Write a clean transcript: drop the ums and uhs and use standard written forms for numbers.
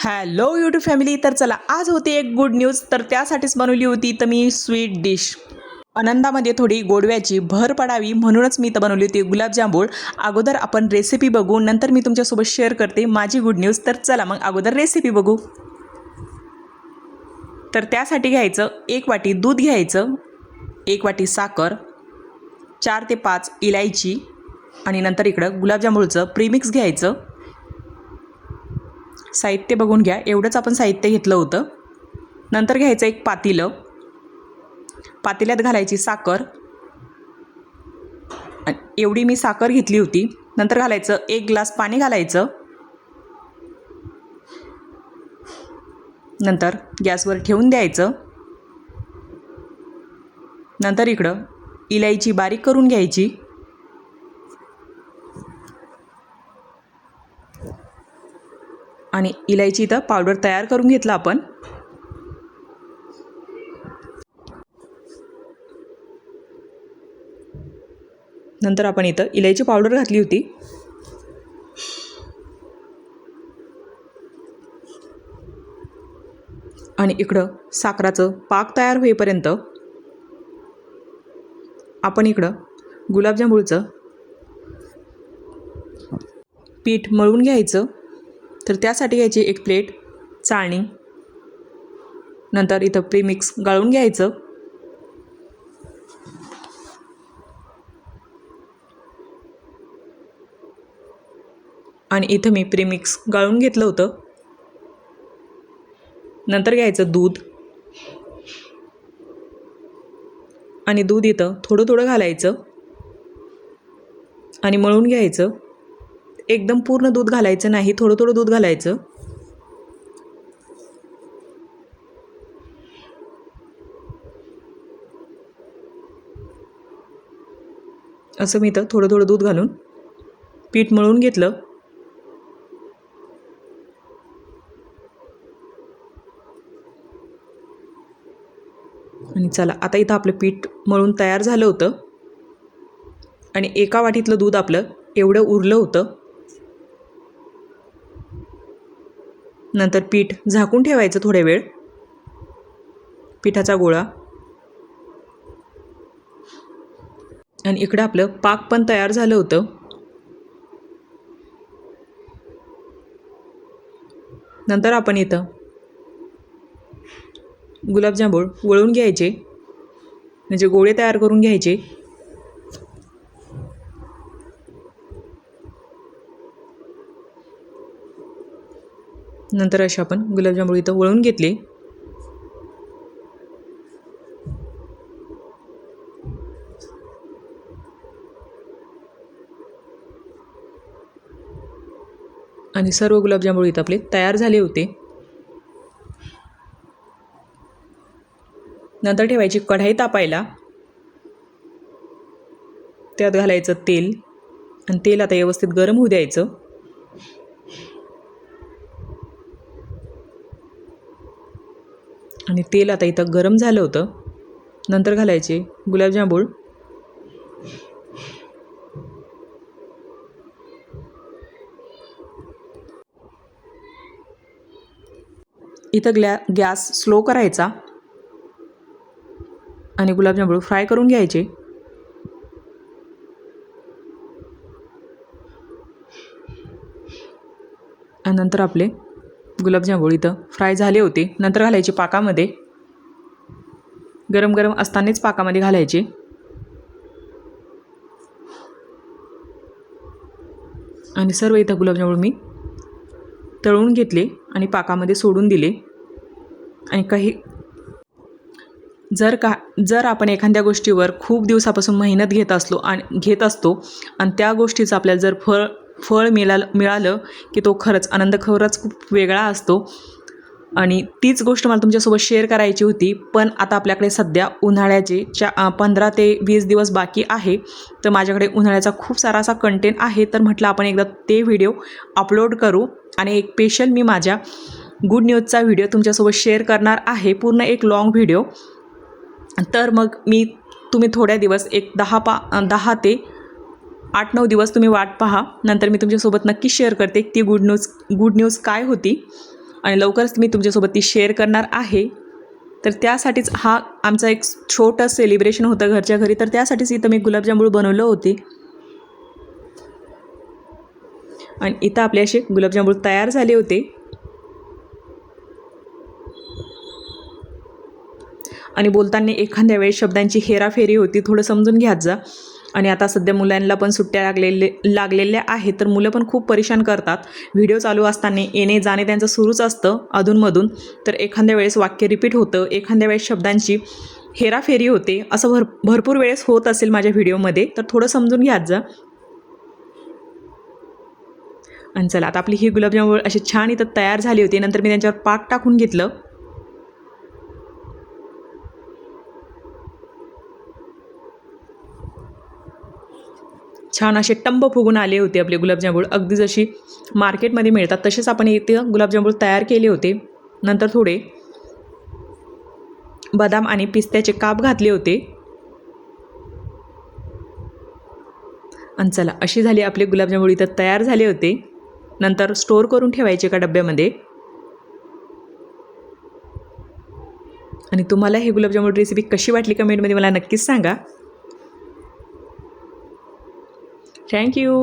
Hello YouTube family. तर चला, आज होती एक गुड न्यूज. तर त्यासाठीच बनवली होती तर मी स्वीट डिश. आनंदामध्ये थोडी गोडव्याची भर पडावी म्हणूनच मी तर बनवली होती गुलाबजामुन. अगोदर आपण रेसिपी बघू, नंतर मी तुमच्यासोबत शेअर करते माझी गुड न्यूज. तर चला मग अगोदर रेसिपी बघू. तर त्यासाठी घ्यायचं 1 वाटी दूध घ्यायचं, 1 वाटी साखर, 4 ते 5 इलायची आणि नंतर इकडं गुलाबजामुनचं प्रीमिक्स घ्यायचं. साहित्य बघून घ्या, एवढंच आपण साहित्य घेतलं होतं. नंतर घ्यायचं एक पातेलं, पातेल्यात घालायची साखर, एवढी मी साखर घेतली होती. नंतर घालायचं 1 ग्लास पाणी घालायचं. नंतर गॅसवर ठेवून द्यायचं. नंतर इकडं इलायची बारीक करून घ्यायची आणि इलायची इथं पावडर तयार करून घेतला आपण. नंतर आपण इथं इलायची पावडर घातली होती. आणि इकडं साखराचं पाक तयार होईपर्यंत आपण इकडं गुलाबजामुनचं पीठ मळून घ्यायचं. तर त्यासाठी घ्यायची एक प्लेट, चाळणी. नंतर इथं प्रीमिक्स गाळून घ्यायचं. आणि इथं मी प्रीमिक्स गाळून घेतलं होतं. नंतर घ्यायचं दूध आणि दूध इथं थोडं थोडं घालायचं आणि मळून घ्यायचं. एकदम पूर्ण दूध घालायचं नाही, थोडं थोडं दूध घालायचं. असं मी इथं थोडं थोडं दूध घालून पीठ मळून घेतलं. आणि चला, आता इथं आपलं पीठ मळून तयार झालं होतं. आणि एका वाटीतलं दूध आपलं एवढं उरलं होतं. नंतर पीठ झाकून ठेवायचं थोड्या वेळ. पिठाचा गोळा. आणि इकडं आपलं पाक पण तयार झालं होतं. नंतर आपण इथं गुलाबजामुन वळून घ्यायचे, म्हणजे गोळे तयार करून घ्यायचे. नंतर असे आपण गुलाबजामुन इथं वळून घेतले. आणि सर्व गुलाबजामुन इथं आपले तयार झाले होते. नंतर ठेवायची कढाई तापायला. त्यात घालायचं तेल आणि तेल आता व्यवस्थित गरम होऊ द्यायचं. आणि तेल आता इथं गरम झालं होतं. नंतर घालायचे गुलाबजामुन. इथं गॅस स्लो करायचा आणि गुलाबजामुन फ्राय करून घ्यायचे. आणि नंतर आपले गुलाबजामुन इथं फ्राय झाले होते. नंतर घालायचे पाकामध्ये. गरम गरम असतानाच पाकामध्ये घालायचे. आणि सर्व इथं गुलाबजामुन मी तळून घेतले आणि पाकामध्ये सोडून दिले. आणि जर आपण एखाद्या गोष्टीवर खूप दिवसापासून मेहनत घेत असतो आणि त्या गोष्टीचं आपल्याला जर फळ मिळालं की तो आनंद खरंच खूप वेगळा असतो. आणि तीच गोष्ट मला तुमच्यासोबत शेअर करायची होती. पण आता आपल्याकडे सध्या उन्हाळ्याचे 15 ते 20 दिवस बाकी आहे. तर माझ्याकडे उन्हाळ्याचा खूप सारा असा कंटेंट आहे. तर म्हटलं आपण एकदा ते व्हिडिओ अपलोड करू. आणि एक स्पेशल मी माझ्या गुड न्यूजचा व्हिडिओ तुमच्यासोबत शेअर करणार आहे, पूर्ण एक लॉंग व्हिडिओ. तर मग तुम्ही थोड्या दिवस एक 10 ते 8-9 दिवस तुम्ही वाट पहा. नंतर मी तुमच्यासोबत नक्की शेअर करते ती गुड न्यूज काय होती. आणि लवकरच मी तुमच्यासोबत ती शेअर करणार आहे. तर त्यासाठीच हा आमचा एक छोटं सेलिब्रेशन होतं घरच्या घरी, तर त्यासाठीच इथं मी गुलाबजामुन बनवलं होते. आणि इथं आपले असे गुलाबजामुन तयार झाले होते. आणि बोलताना एखाद्या वेळेस शब्दांची हेराफेरी होती, थोडं समजून घ्यात जा. आणि आता सध्या मुलांना पण सुट्ट्या लागलेल्या आहेत, तर मुलं पण खूप परेशान करतात. व्हिडिओ चालू असताना येणे जाणे त्यांचं सुरूच असतं अधूनमधून. तर एखाद्या वेळेस वाक्य रिपीट होतं, एखाद्या वेळेस शब्दांची हेराफेरी होते. असं भरपूर वेळेस होत असेल माझ्या व्हिडिओमध्ये, तर थोडं समजून घ्यात जा. आणि चला आता आपली ही गुलाबजामुन अशी छान इथं तयार झाली होती. नंतर मी त्यांच्यावर पाक टाकून घेतलं. छान असे टंब फुगून आले होते आपले गुलाबजामुन, अगदी जशी मार्केटमध्ये मिळतात तसेच आपण इथे गुलाबजामुन तयार केले होते. नंतर थोडे बदाम आणि पिस्त्याचे काप घातले होते. आणि चला अशी झाली आपले गुलाबजामुन इथं तयार झाले होते. नंतर स्टोअर करून ठेवायचे एका डब्यामध्ये. आणि तुम्हाला हे गुलाबजामुन रेसिपी कशी वाटली कमेंटमध्ये मला नक्कीच सांगा. थँक्यू.